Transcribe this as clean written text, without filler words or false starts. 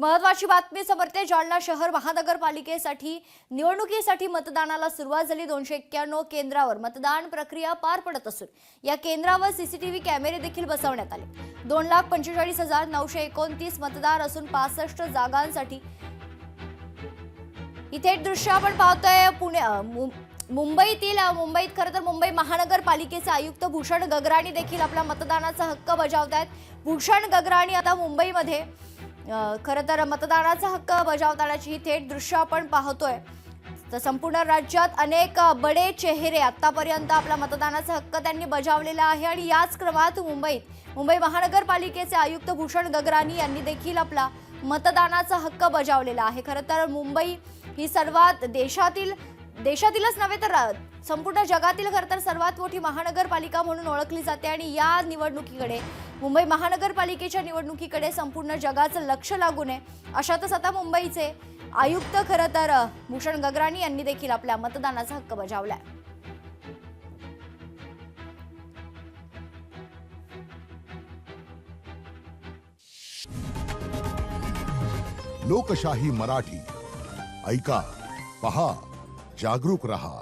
महत्वाची बातमी समोरते जालना शहर महानगरपालिकेसाठी निवडणुकीसाठी मतदानाला सुरुवात झाली। 291 केंद्रावर मतदान प्रक्रिया पार पडत असून या केंद्रावर सीसीटीव्ही कॅमेरे देखील बसवण्यात आले। 2,45,929 मतदार असून 65 जागांसाठी इथे दृश्य आपण पाहतोय। मुंबईत खरं तर मुंबई महानगरपालिकेचे आयुक्त भूषण गगराणी देखील आपला मतदानाचा हक्क बजावतात। भूषण गगराणी आता मुंबईमध्ये खरं तर मतदानाचा हक्क बजावतानाची थेट दृश्य आपण पाहतोय। तर संपूर्ण राज्यात अनेक बडे चेहरे आतापर्यंत आपला मतदानाचा हक्क त्यांनी बजावलेला आहे आणि याच क्रमात मुंबई महानगरपालिकेचे आयुक्त भूषण गगराणी यांनी देखील आपला मतदानाचा हक्क बजावलेला आहे। खरं तर मुंबई ही सर्वात देशातीलच नव्हे तर संपूर्ण जगातील खरं तर सर्वात मोठी महानगरपालिका म्हणून ओळखली जाते आणि या निवडणुकीकडे मुंबई महानगरपालिकेच्या निवडणुकीकडे संपूर्ण जगाचं लक्ष लागून आहे। अशातच आता मुंबईचे आयुक्त खरं तर भूषण गगराणी यांनी देखील आपल्या मतदानाचा हक्क बजावलाय। लोकशाही मराठी ऐका, पहा, जागरूक रहा।